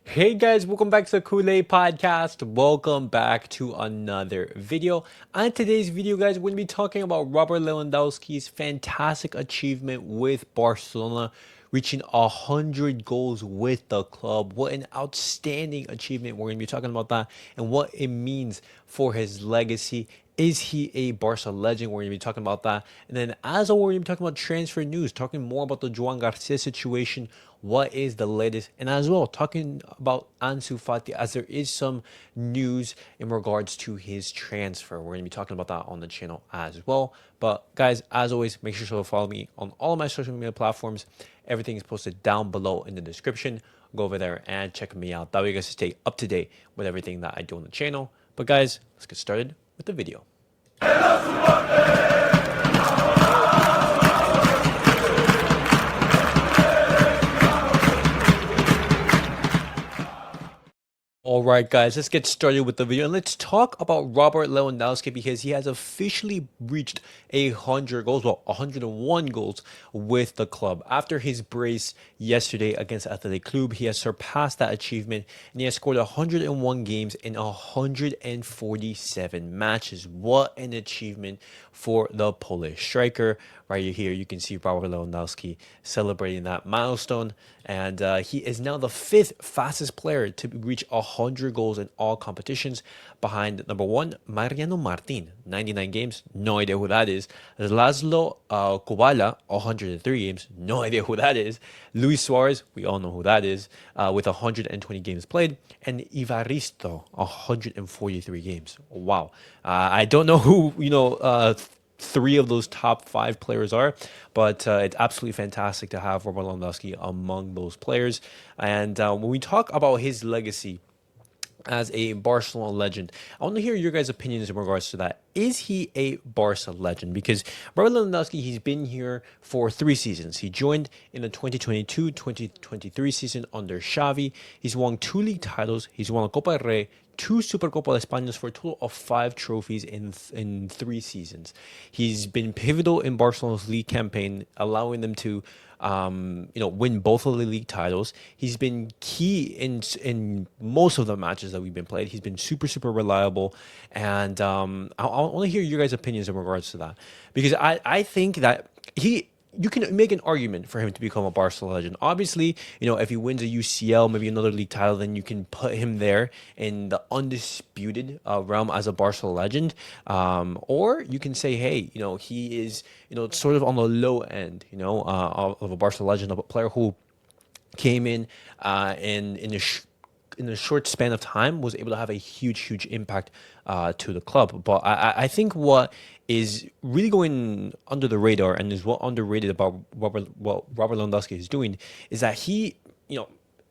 Hey guys, welcome back to the Kool-Aid Podcast. Welcome back to another video. On today's video, guys, we're going to be talking about Robert Lewandowski's fantastic achievement with Barcelona, reaching 100 goals with the club. What an outstanding achievement. We're going to be talking about that and what it means for his legacy. Is he a Barca legend? We're going to be talking about that. And then as always, we're going to be talking about transfer news, talking more about the Joan Garcia situation. What is the latest? And as well, talking about Ansu Fati, as there is some news in regards to his transfer. We're going to be talking about that on the channel as well. But guys, as always, make sure to follow me on all of my social media platforms. Everything is posted down below in the description. Go over there and check me out. That way you guys stay up to date with everything that I do on the channel. But guys, let's get started with the video. All right, guys, let's get started with the video and let's talk about Robert Lewandowski because he has officially reached 100 goals, well, 101 goals with the club. After his brace yesterday against Athletic Club, he has surpassed that achievement and he has scored 101 games in 147 matches. What an achievement for the Polish striker. Right here, you can see Robert Lewandowski celebrating that milestone. And he is now the 5th fastest player to reach 100 goals in all competitions, behind number 1, Mariano Martín, 99 games, no idea who that is. Laszlo Kubala, 103 games, no idea who that is. Luis Suárez, we all know who that is, with 120 games played. And Evaristo, 143 games. Wow. I don't know who, 3 of those top 5 players are, but it's absolutely fantastic to have Robert Lewandowski among those players. And when we talk about his legacy as a Barcelona legend, I want to hear your guys' opinions in regards to that. Is he a Barca legend? Because Robert Lewandowski, he's been here for 3 seasons. He joined in the 2022-2023 season under Xavi. He's won 2 league titles. He's won a Copa del Rey, 2 Supercopa de Españas for a total of 5 trophies in 3 seasons. He's been pivotal in Barcelona's league campaign, allowing them to win both of the league titles. He's been key in most of the matches that we've been played. He's been super reliable, and I want to hear your guys' opinions in regards to that, because I think that you can make an argument for him to become a Barcelona legend. Obviously, if he wins a UCL, maybe another league title, then you can put him there in the undisputed realm as a Barcelona legend. Or you can say, hey, he is, sort of on the low end, of a Barcelona legend, of a player who came in in a short span of time was able to have a huge impact to the club. But I think what is really going under the radar and is what underrated about what Robert Lewandowski is doing is that he,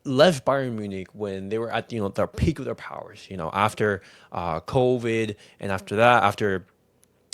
left Bayern Munich when they were at their peak of their powers. After COVID, and after that, after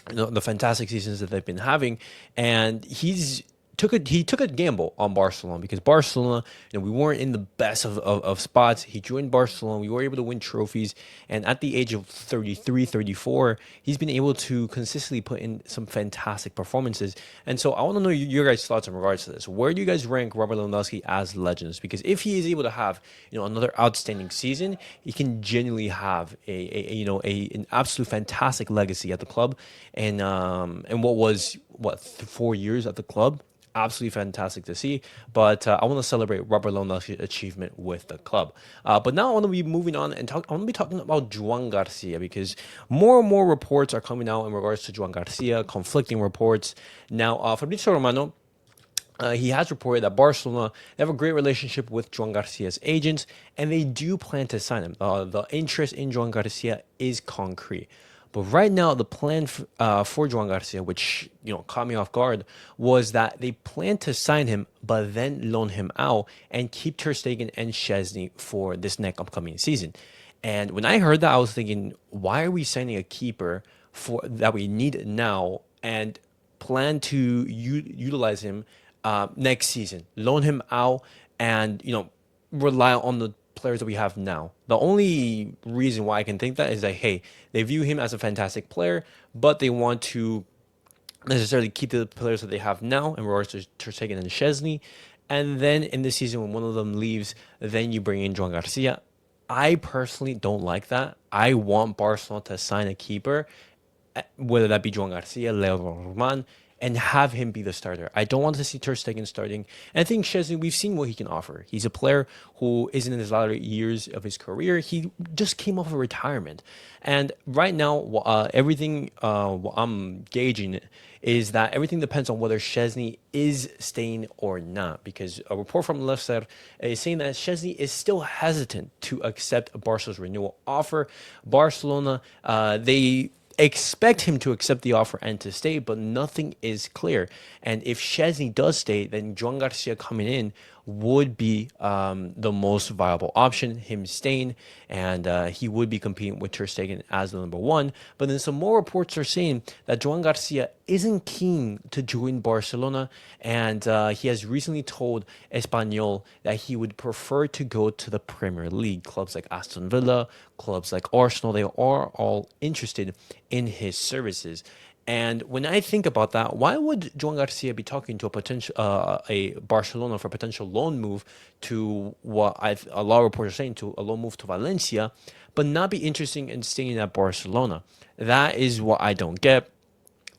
the fantastic seasons that they've been having, and he took a gamble on Barcelona, because Barcelona, we weren't in the best of spots. He joined Barcelona. We were able to win trophies. And at the age of 33, 34, he's been able to consistently put in some fantastic performances. And so I want to know your guys' thoughts in regards to this. Where do you guys rank Robert Lewandowski as legends? Because if he is able to have, another outstanding season, he can genuinely have an absolute fantastic legacy at the club. And what was 4 years at the club. Absolutely fantastic to see. But I want to celebrate Robert Lewandowski's achievement with the club. But now I want to be moving on and I want to be talking about Joan Garcia, because more and more reports are coming out in regards to Joan Garcia, conflicting reports. Now, Fabrizio Romano, he has reported that Barcelona, they have a great relationship with Joan Garcia's agents, and they do plan to sign him. The interest in Joan Garcia is concrete. But right now, the plan for Joan Garcia, which caught me off guard, was that they plan to sign him, but then loan him out and keep Ter Stegen and Szczesny for this next upcoming season. And when I heard that, I was thinking, why are we signing a keeper for that we need now and plan to utilize him next season, loan him out, and rely on the players that we have now? The only reason why I can think that is that, hey, they view him as a fantastic player, but they want to necessarily keep the players that they have now in regards to Ter Stegen and Szczesny, And then in the season, when one of them leaves, then you bring in Joan Garcia. I personally don't like that. I want Barcelona to sign a keeper, whether that be Joan Garcia, Leo Roman, and have him be the starter. I don't want to see Ter Stegen starting. And I think Szczesny, we've seen what he can offer. He's a player who isn't in his latter years of his career. He just came off of retirement. And right now, everything what I'm gauging is that everything depends on whether Szczesny is staying or not. Because a report from Leicester is saying that Szczesny is still hesitant to accept Barca's renewal offer. Barcelona, they expect him to accept the offer and to stay, but nothing is clear. And if Szczesny does stay, then Joan Garcia coming in would be the most viable option, him staying, and he would be competing with Ter Stegen as the number one. But then some more reports are saying that Joan Garcia isn't keen to join Barcelona, and he has recently told Espanyol that he would prefer to go to the Premier League. Clubs like Aston Villa, clubs like Arsenal, they are all interested in his services. And when I think about that, why would Joan Garcia be talking to a Barcelona for a potential loan move to a lot of reports are saying to a loan move to Valencia, but not be interested in staying at Barcelona? That is what I don't get.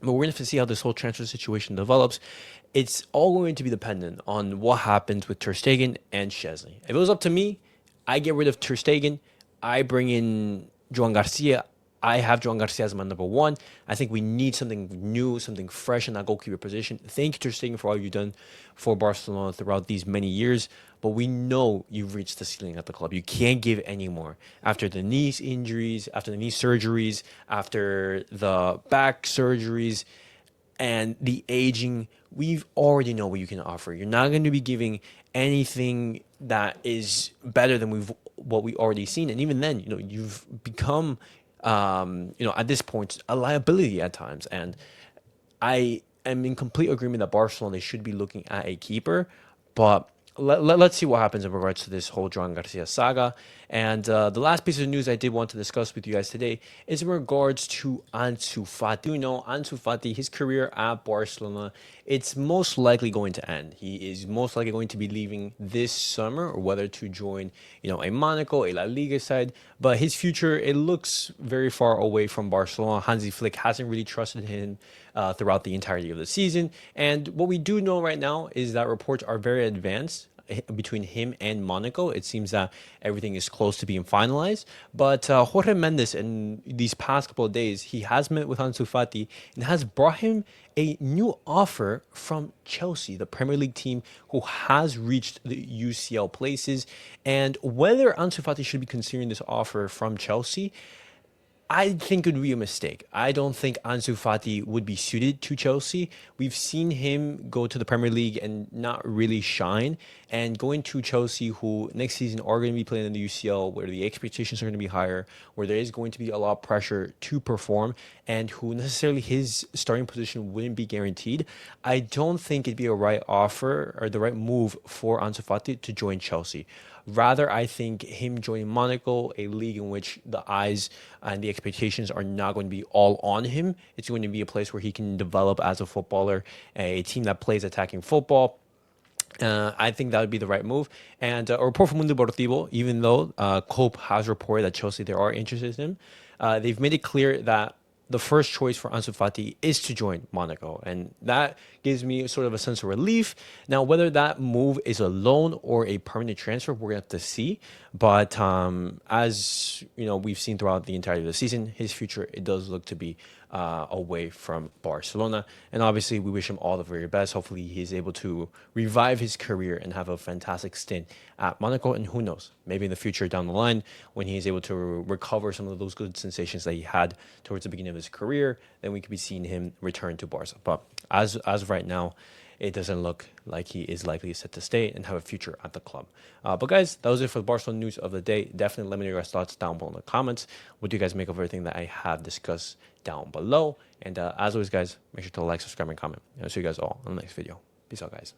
But we're going to have to see how this whole transfer situation develops. It's all going to be dependent on what happens with Ter Stegen and Szczesny. If it was up to me, I get rid of Ter Stegen. I bring in Joan Garcia. I have Joan Garcia as my number one. I think we need something new, something fresh in that goalkeeper position. Thank you, Ter Stegen, for all you've done for Barcelona throughout these many years. But we know you've reached the ceiling at the club. You can't give any more. After the knee injuries, after the knee surgeries, after the back surgeries, and the aging, we've already know what you can offer. You're not going to be giving anything that is better than what we already seen. And even then, you've become at this point, a liability at times. And I am in complete agreement that Barcelona, they should be looking at a keeper. But let's see what happens in regards to this whole Joan Garcia saga. And the last piece of news I did want to discuss with you guys today is in regards to Ansu Fati. Ansu Fati, his career at Barcelona, it's most likely going to end. He is most likely going to be leaving this summer, or whether to join, a Monaco, a La Liga side. But his future, it looks very far away from Barcelona. Hansi Flick hasn't really trusted him throughout the entirety of the season. And what we do know right now is that reports are very advanced between him and Monaco. It seems that everything is close to being finalized. But Jorge Mendes, in these past couple of days, he has met with Ansu Fati and has brought him a new offer from Chelsea, the Premier League team who has reached the UCL places. And whether Ansu Fati should be considering this offer from Chelsea, I think it would be a mistake. I don't think Ansu Fati would be suited to Chelsea. We've seen him go to the Premier League and not really shine. And going to Chelsea, who next season are going to be playing in the UCL, where the expectations are going to be higher, where there is going to be a lot of pressure to perform, and who necessarily his starting position wouldn't be guaranteed, I don't think it'd be a right offer or the right move for Ansu Fati to join Chelsea. Rather, I think him joining Monaco, a league in which the eyes and the expectations are not going to be all on him. It's going to be a place where he can develop as a footballer, a team that plays attacking football. I think that would be the right move. And a report from Mundo Deportivo, even though Cope has reported that Chelsea, they are interested in him, they've made it clear that the first choice for Ansu Fati is to join Monaco. And that gives me sort of a sense of relief. Now, whether that move is a loan or a permanent transfer, we're going to have to see. But as we've seen throughout the entirety of the season, his future, it does look to be away from Barcelona. And obviously, we wish him all the very best. Hopefully, he's able to revive his career and have a fantastic stint at Monaco. And who knows, maybe in the future down the line, when he's able to recover some of those good sensations that he had towards the beginning of his career, then we could be seeing him return to Barca. But as of right now, it doesn't look like he is likely set to stay and have a future at the club. But guys, that was it for the Barcelona news of the day. Definitely let me know your guys' thoughts down below in the comments. What do you guys make of everything that I have discussed down below? And as always, guys, make sure to like, subscribe, and comment. And I'll see you guys all in the next video. Peace out, guys.